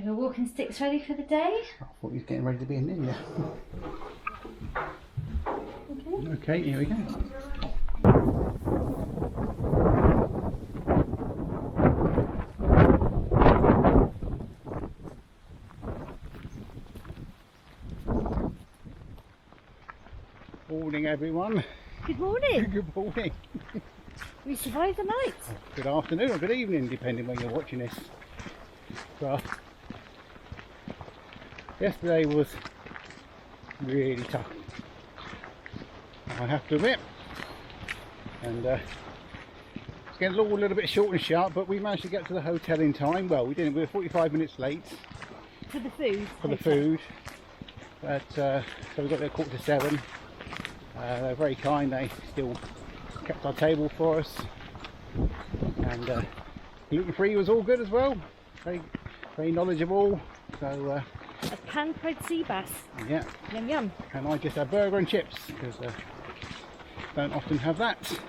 Have your walking sticks ready for the day? I thought you was getting ready to be in, didn't you? Okay. Okay, here we go. Morning, everyone. Good morning. Good morning. We survived the night. Good afternoon or good evening, depending when you're watching this. So, yesterday was really tough, I have to admit, and it's getting a little bit short and sharp, but we managed to get to the hotel in time. Well, we didn't. We were 45 minutes late For the food. but so we got there at 7:15. They're very kind. They still kept our table for us, and gluten-free was all good as well. Very knowledgeable. So A pan-fried sea bass. yeah, Yum yum. and I just had burger and chips because don't often have that.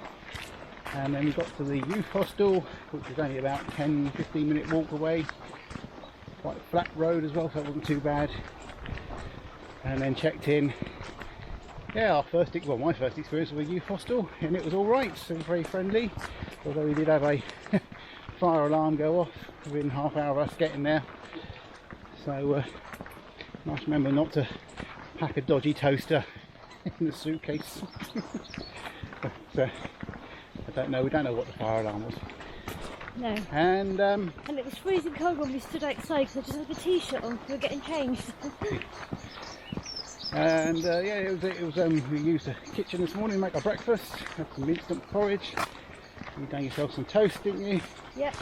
And then we got to the youth hostel, which was only about 10-15 minute walk away. Quite a flat road as well, so it wasn't too bad. And then checked in. Yeah, my first experience with a youth hostel, and it was all right. So very friendly, although we did have a fire alarm go off within half hour of us getting there. So must remember not to pack a dodgy toaster in the suitcase. But I don't know. We don't know what the fire alarm was. No. And it was freezing cold when we stood outside because I just had a t-shirt on. We were getting changed. and yeah, it was. We used the kitchen this morning to make our breakfast. Had some instant porridge. You done yourself some toast, didn't you? Yep.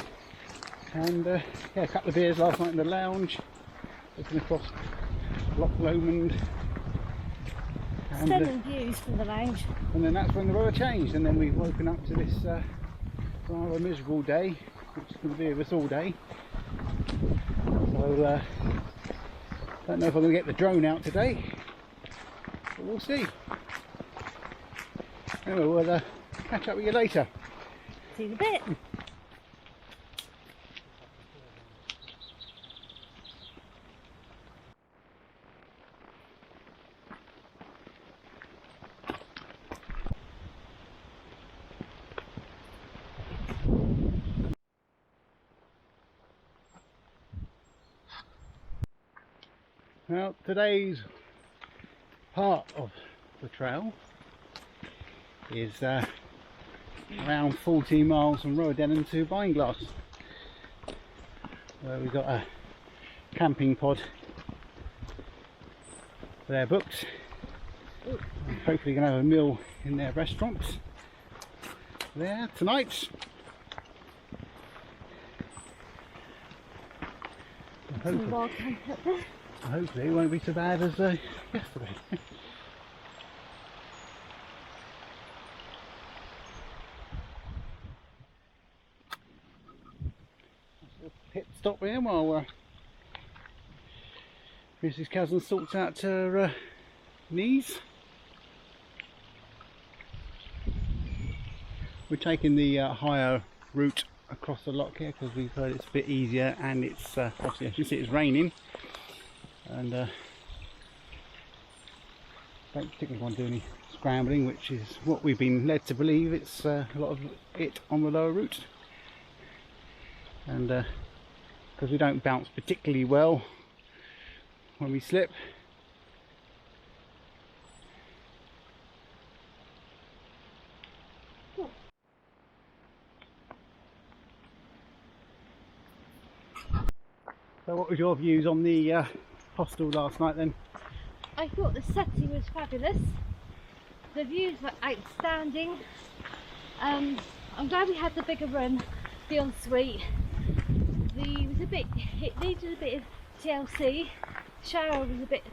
And yeah, a couple of beers last night in the lounge. Looking across Loch Lomond. Stunning views from the lounge. And then that's when the weather changed, and then we've woken up to this rather miserable day, which is going to be with us all day. So don't know if I'm going to get the drone out today, but we'll see. Anyway, we'll catch up with you later. See you in a bit. Well, today's part of the trail is around 14 miles from Rowardenan to Beinglass, where we've got a camping pod there booked. Hopefully going to have a meal in their restaurants there tonight. Some wild camp up there. Hopefully it won't be so bad as yesterday. Pit stop here while Mrs. Cousin sorts out her knees. We're taking the higher route across the loch here because we've heard it's a bit easier, and it's obviously, as you see, it's raining, and don't particularly want to do any scrambling, which is what we've been led to believe. It's a lot of it on the lower route, and because we don't bounce particularly well when we slip. So what was your views on the hostel last night then? I thought the setting was fabulous. The views were outstanding. I'm glad we had the bigger room, the ensuite. It needed a bit of TLC. Shower was a bit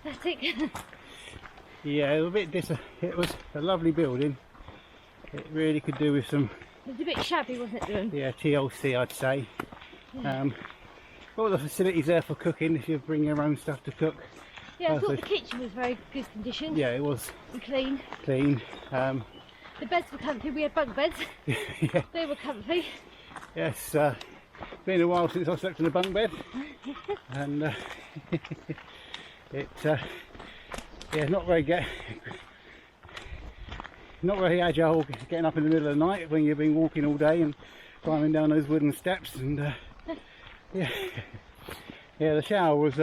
pathetic. Yeah, it was it was a lovely building. It really could do with some. It was a bit shabby, wasn't it, the room? Yeah, TLC, I'd say. Yeah. All the facilities there for cooking if you bring your own stuff to cook. Yeah, I thought the kitchen was very good condition. Yeah, it was. And clean. Clean. The beds were comfy. We had bunk beds. Yeah. They were comfy. Yes, been a while since I slept in a bunk bed, and yeah, not very agile getting up in the middle of the night when you've been walking all day and climbing down those wooden steps. And yeah, the shower was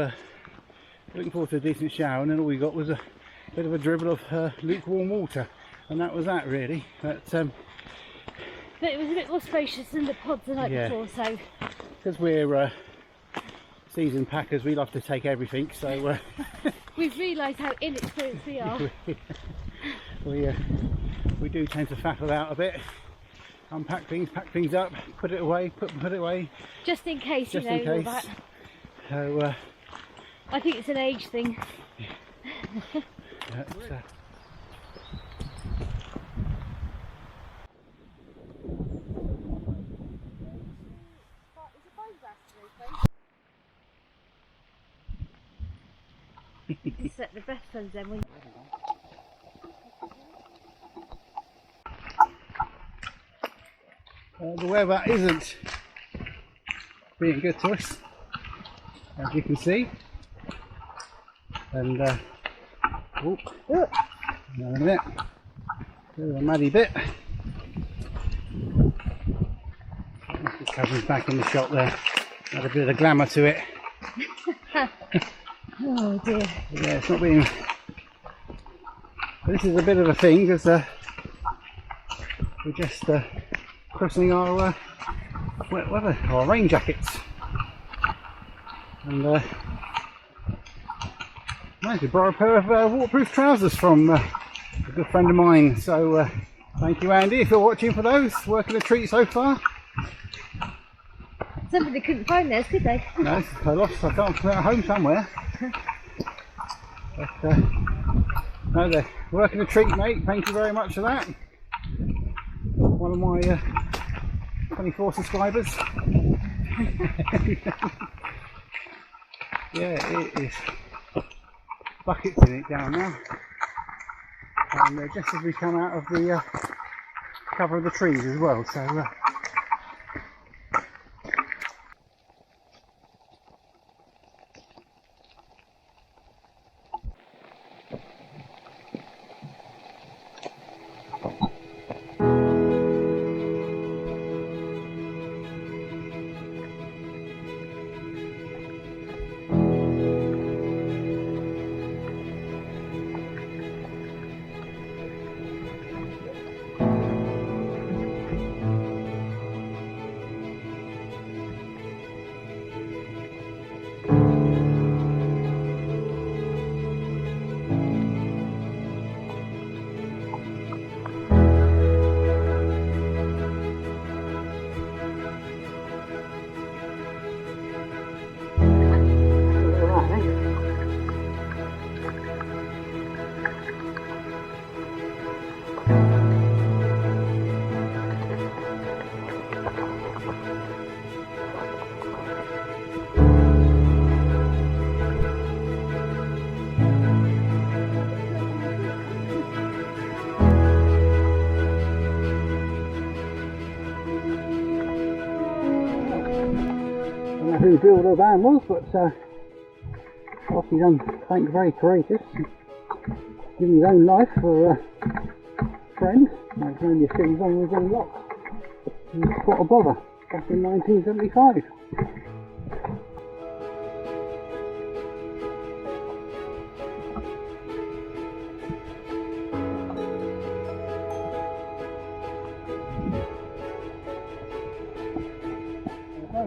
looking forward to a decent shower, and then all we got was a bit of a dribble of lukewarm water, and that was that really. But it was a bit more spacious than the pods the night before, so because we're seasoned packers, we love to take everything, so we've realised how inexperienced we are. we do tend to faff about a bit, unpack things, pack things up, put it away, put it away, just in case, just you know, in case. all that. So I think it's an age thing. You set the best ones then, when the weather isn't being good to us, as you can see, and a minute, a muddy bit. Just comes back in the shot there, had a bit of glamour to it. oh dear. Yeah, it's not being. This is a bit of a thing because we're just crossing our wet weather, our rain jackets, and managed to borrow a pair of waterproof trousers from a good friend of mine. So thank you, Andy, if you're watching, for those. Working a treat so far. Something they couldn't find theirs, could they? No, I can't put it at home somewhere. But no, they're working a treat, mate. Thank you very much for that. One of my 24 subscribers. Yeah, it is buckets in it down now, and just as we come out of the cover of the trees as well, so who built the van was, but obviously done something very courageous, giving his own life for a friend. It's only a thing when we was unlocked. What a bother, back in 1975.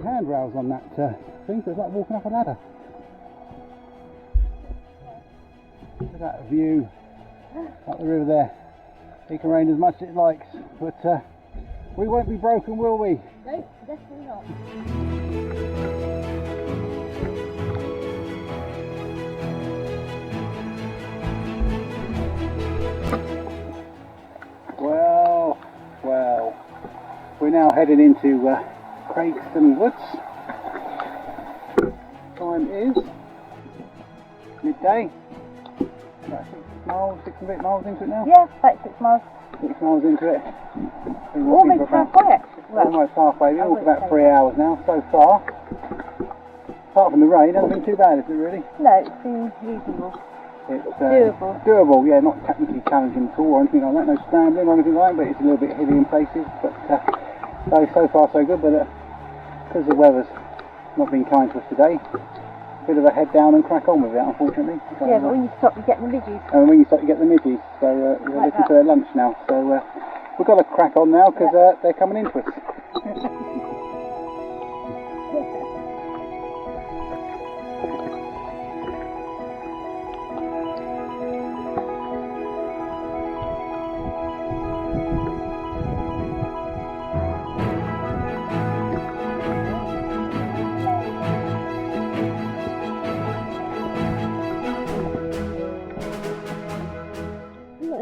Handrails on that thing, so it's like walking up a ladder. Look at that view up the river there. It can rain as much as it likes, but we won't be broken, will we? No, definitely not. Well, we're now heading into Craigston Woods. Time is midday. About 6 miles into it now? Yeah, about 6 miles. 6 miles into it. Almost halfway actually. Well, almost halfway. We've walked about 3 hours now so far. Apart from the rain, it hasn't been too bad, is it really? No, it's been reasonable. It's doable. Doable, yeah, not technically challenging at all or anything like that, no scrambling or anything like that, but it's a little bit hilly in places. But so far so good, but because the weather's not been kind to us today, a bit of a head down and crack on with it, unfortunately. So, yeah, but when you stop, you get the midges. And when you start, you get the midges. So we're Like looking for their lunch now. So we've got to crack on now because they're coming into us.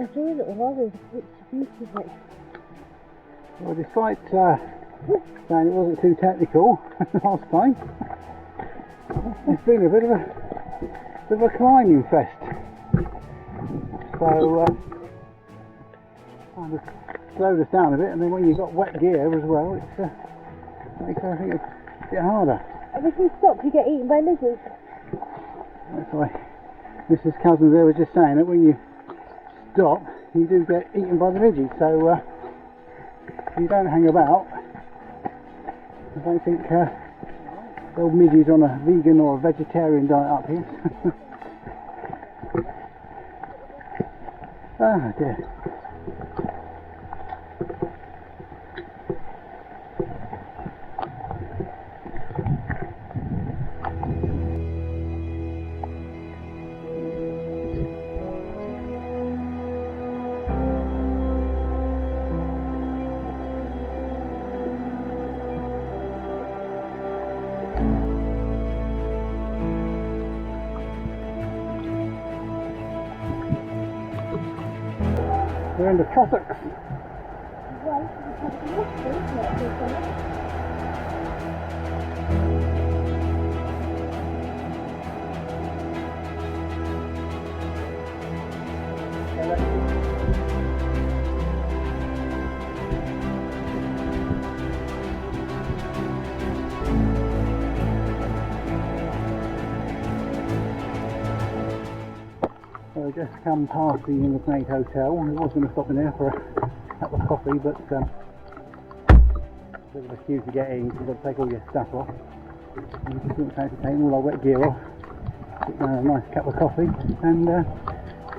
Enjoy it already. It's beautiful. Well, despite saying it wasn't too technical last time, it's been a bit of a climbing fest. So kind of slowed us down a bit, and then when you've got wet gear as well, it makes everything a bit harder. And if you stop, you get eaten by midges. That's why Mrs. Cousins there was just saying that when you stop, you do get eaten by the midges. So if you don't hang about, I don't think the old midges on a vegan or a vegetarian diet up here. Ah dear. We're in the tropics. So we just come past the Inverarnan Hotel. I was going to stop in there for a cup of coffee, but a bit of a queue to get in because you've got to take all your stuff off. And we just didn't fancy taking all our wet gear off. Sit down a nice cup of coffee and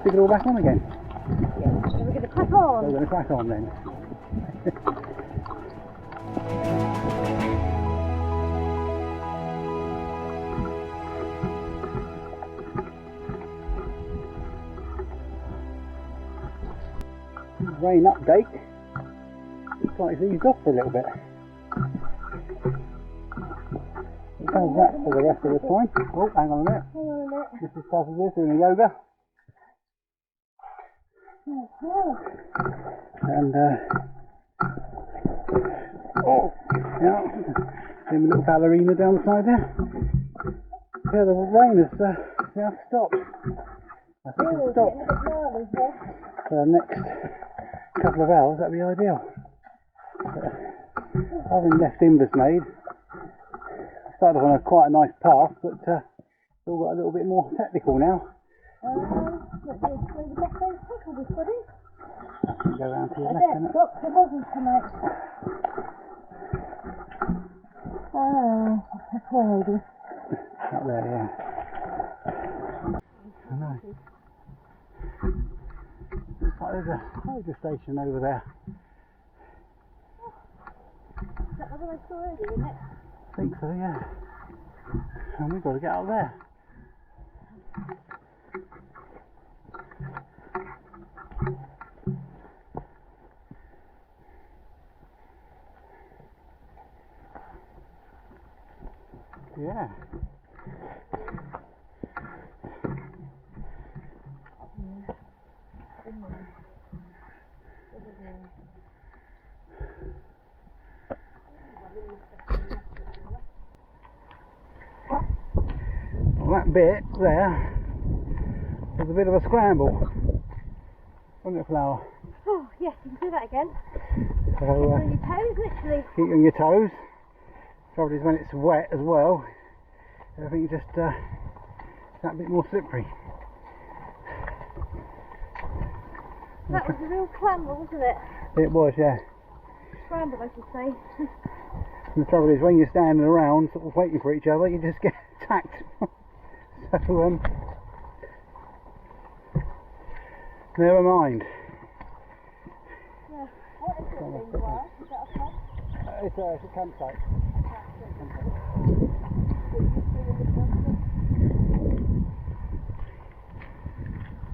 stick it all back on again. Yeah, so we're going to crack on. So we're going to crack on then. Rain update. Looks like it's eased off for a little bit. It does that for the rest of the time. Oh, hang on a minute. Hang on a minute. This is Cousins here doing a yoga. And yeah, doing a little ballerina down the side there. Yeah, the rain has now stopped. I think it's stopped for the next couple of hours. That'd be ideal. Having left Inverarnan, I started on quite a nice path, but still got a little bit more technical now. Go around to your left, innit? Stop, the buzzers come out. Oh, that's horrible. Up there, yeah. I know. Looks like there's a hydro station over there. Is that the one I saw earlier, isn't it? I think so, yeah. And we've got to get up there. Yeah. Well, that bit there was a bit of a scramble, wasn't it, Flower? Oh, yes, you can do that again. So on your toes, literally. keep on your toes. Trouble is when it's wet as well, everything just that bit more slippery. That was a real clamber, wasn't it? It was, yeah. Scramble, I should say. And the trouble is when you're standing around sort of waiting for each other, you just get attacked. So never mind. Yeah. What is it, Beinglass? Is that a pub? It's a campsite.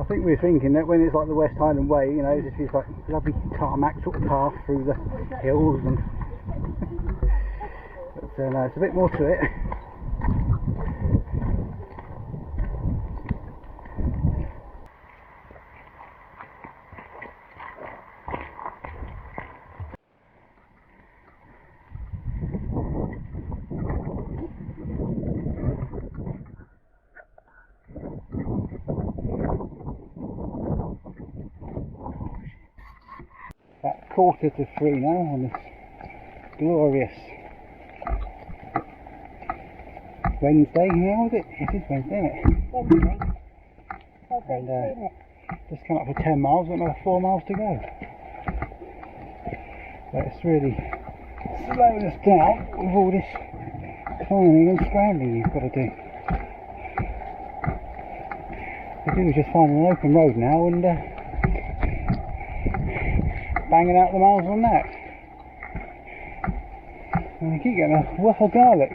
I think we were thinking that when it's like the West Highland Way, you know, this is like lovely tarmac sort of path through the hills, and but no, it's a bit more to it. About 2:45 now on this glorious Wednesday. How is it? It is Wednesday, isn't it? Wednesday. And just come up for 10 miles, got another 4 miles to go. But it's really slowing us down with all this climbing and scrambling you've got to do. We do just find an open road now and banging out the miles on that. And I keep getting a whiff of garlic.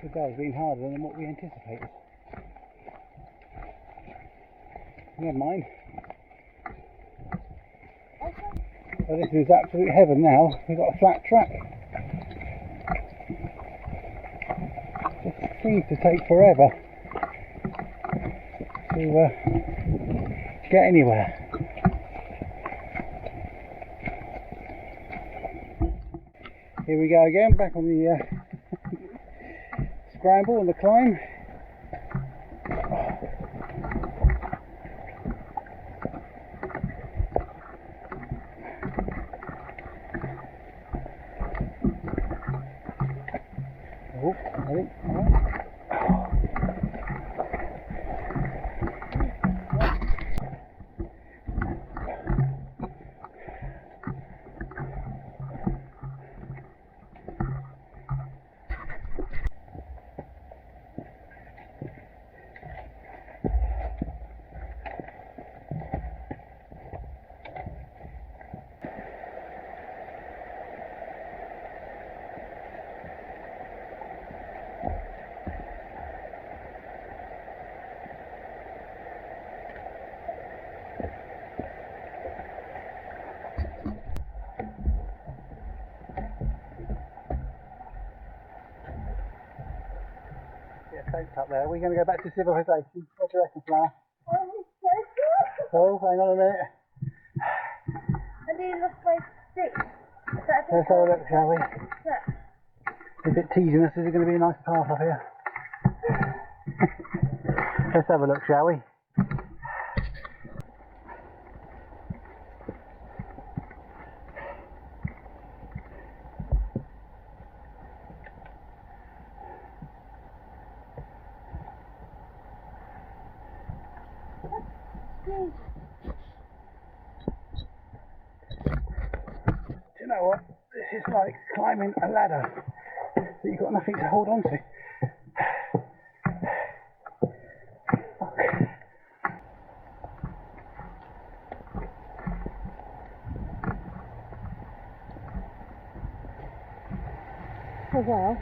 Today's been harder than what we anticipated. Never mind. So this is absolute heaven now. We've got a flat track. Just seems to take forever to get anywhere. Here we go again, back on the scramble and the climb. Oh, ready? Up there. We're going to go back to civilization. What do you reckon, Flower? Oh, hang on a minute. I need lost my stick. Let's have a look, shall we? Yeah. A bit teasing us. Is it going to be a nice path up here? Let's have a look, shall we? Do you know what? This is like climbing a ladder that you've got nothing to hold on to. Oh well.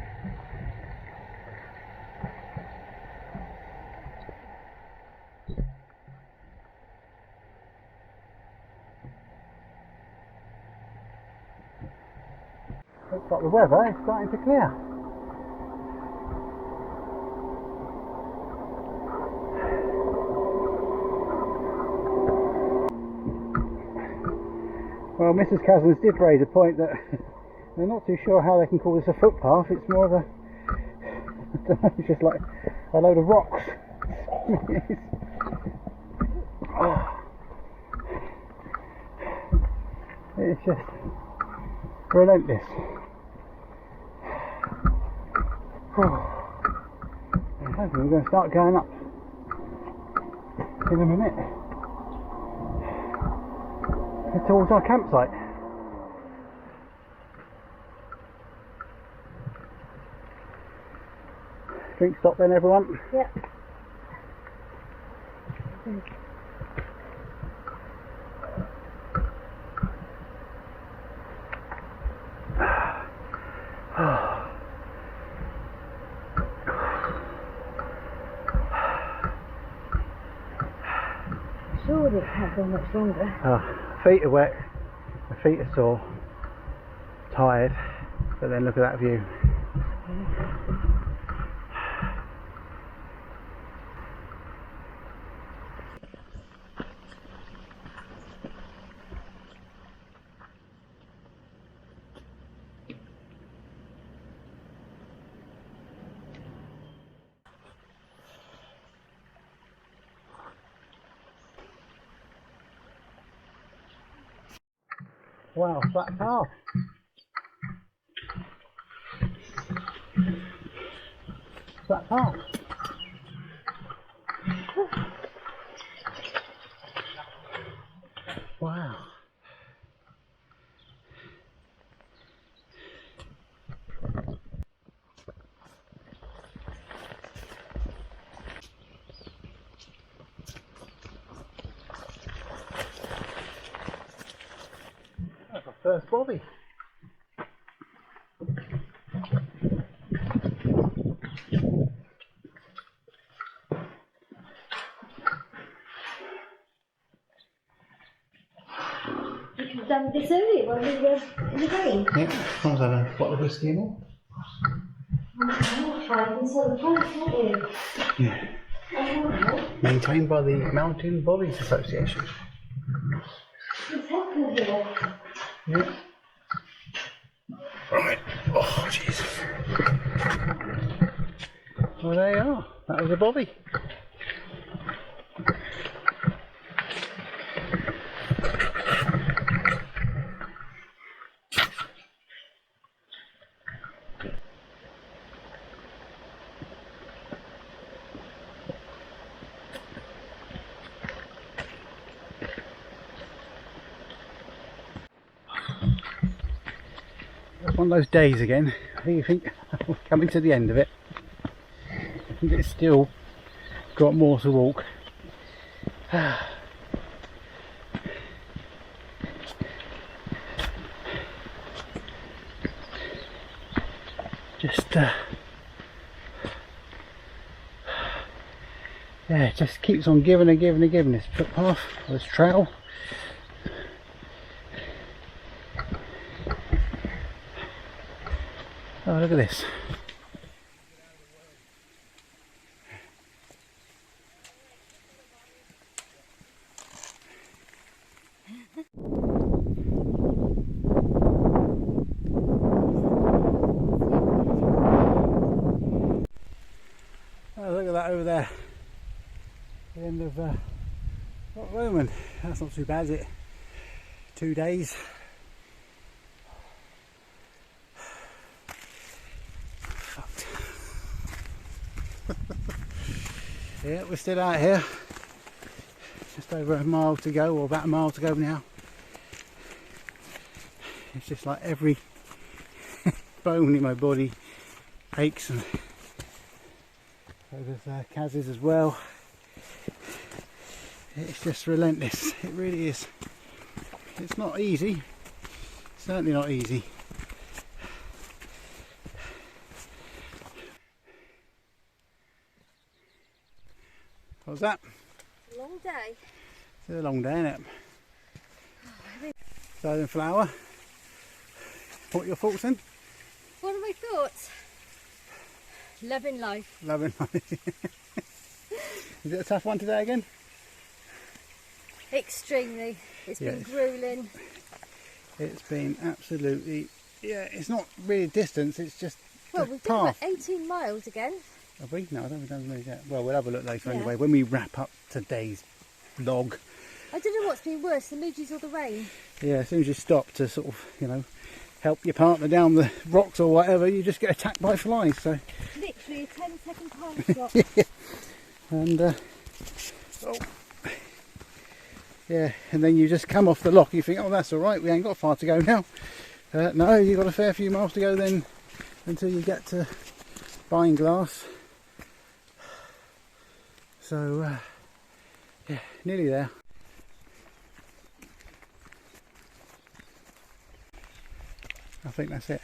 Looks like the weather is starting to clear. Well, Mrs. Cousins did raise a point that they're not too sure how they can call this a footpath. It's more of a, I don't know, it's just like a load of rocks. Oh. It's just relentless. I'm hoping we're going to start going up in a minute towards our campsite. Drink stop then, everyone. Yep. Surely it can't go much longer. Feet are wet, my feet are sore, tired, but then look at that view. Wow, flat path. Flat path. Wow. That's our first bobby. You've done this earlier when we were in the rain. Yeah, comes out a bottle of whiskey in there. Yeah. Maintained by the Mountain Bobbies Association. Yeah. Right. Oh, Jesus. Well, there you are. That was a bobby. One of those days again. You think we're coming to the end of it. I think it's still got more to walk. Just yeah, it just keeps on giving and giving and giving. This footpath, this trail. Oh, look at this. Oh, look at that over there. The end of Rowardenan. That's not too bad, is it? 2 days. Yeah, we're still out here. Just over a mile to go, or about a mile to go now. It's just like every bone in my body aches, and so does Kaz's as well. It's just relentless. It really is. It's not easy. Certainly not easy. What was that? It's a long day. It's a long day, isn't it? Southern flower. What are your thoughts then? What are my thoughts? Loving life. Loving life. Is it a tough one today again? Extremely. It's been gruelling. It's been absolutely, yeah, it's not really distance, it's just well, we've done about 18 miles again. Have we? No, I don't think we've done really yet. Well, we'll have a look later anyway when we wrap up today's vlog. I don't know what's been worse, the Midges or the rain. Yeah, as soon as you stop to sort of, you know, help your partner down the rocks or whatever, you just get attacked by flies. So Literally a 10-second time slot. yeah. And oh. Yeah, and then you just come off the lock, you think, oh, that's all right, we ain't got far to go now. No, you've got a fair few miles to go then until you get to Beinglass. So yeah, nearly there. I think that's it.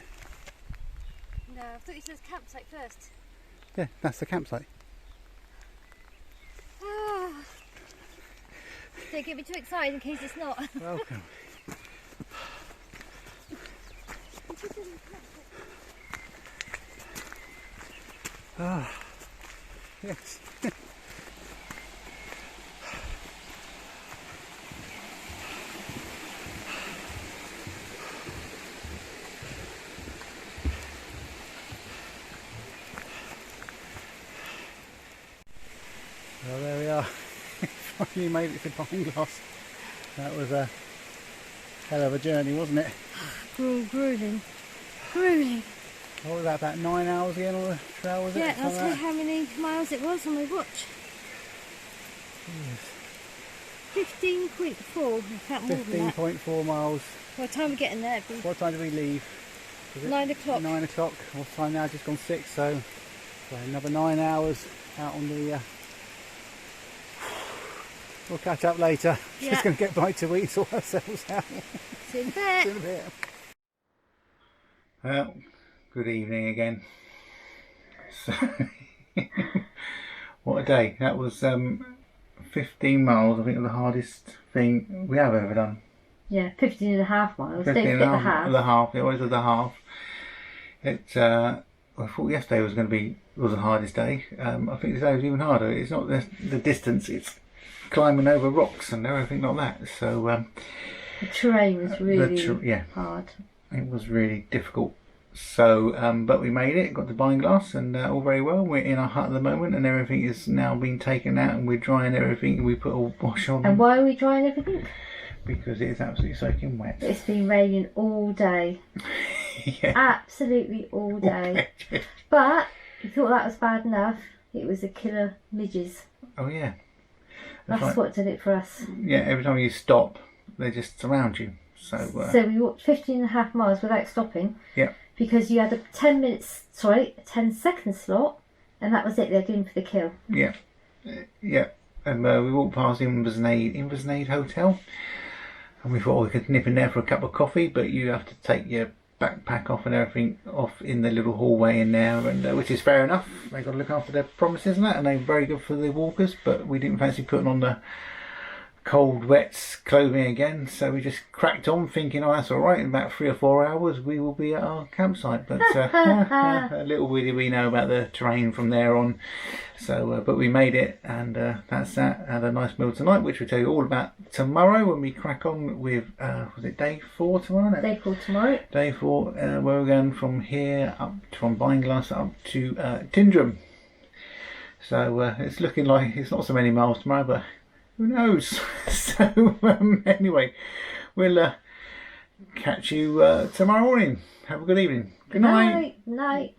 No, I thought you said campsite first. Yeah, that's the campsite. Ah. Don't get me too excited in case it's not. Welcome. Ah, yes. Well, there we are. Finally made it to Beinglass. That was a hell of a journey, wasn't it? Grueling. Grueling. What was that, about 9 hours again on the trail, was it? Yeah, I'll tell you how many miles it was on my watch. Yes. 15.4, in fact more than that. 15.4 miles. By the time we're getting there, it'll be What time did we leave? Was it 9 o'clock. 9 o'clock. What time now? Just gone 6, so another 9 hours out on the... We'll catch up later. Yeah. Just going to get bite to eat, sort ourselves out. See you in a bit. See you in a bit. Well, good evening again. So, what a day. That was 15 miles, I think, the hardest thing we have ever done. Yeah, 15.5 miles. 15 Don't forget the half. The half, it always was the half. I thought yesterday was going to be the hardest day. I think today was even harder. It's not the distance, it's climbing over rocks and everything like that. So the terrain was really yeah, hard. it was really difficult. So but we made it, got to Beinglass, and all very well. We're in our hut at the moment, and everything is now being taken out, and we're drying everything. We put a wash on. And why are we drying everything? Because it is absolutely soaking wet. It's been raining all day. Yeah. Absolutely all day. But we thought that was bad enough. It was a killer midges. Oh yeah. That's right. what did it for us. Yeah, every time you stop, they just surround you. So we walked 15.5 miles without stopping. Yeah. Because you had a 10-second slot, and that was it. They're going for the kill. Yeah. Yeah. And we walked past Inverarnan Hotel, and we thought we could nip in there for a cup of coffee, but you have to take your backpack off and everything off in the little hallway in there, and which is fair enough. They've got to look after their promises and that, and they're very good for the walkers, but we didn't fancy putting on the cold wet clothing again, so we just cracked on thinking, oh, that's all right, in about 3 or 4 hours we will be at our campsite. But a little did we know about the terrain from there on. So but we made it, and that's that. Had a nice meal tonight, which we'll tell you all about tomorrow when we crack on with was it day 4 tomorrow? Day 4 tomorrow. Day 4, where we're going from here up from Beinglass up to Tindrum. So it's looking like it's not so many miles tomorrow, but who knows? So anyway, we'll catch you tomorrow morning. Have a good evening. Good night. Night.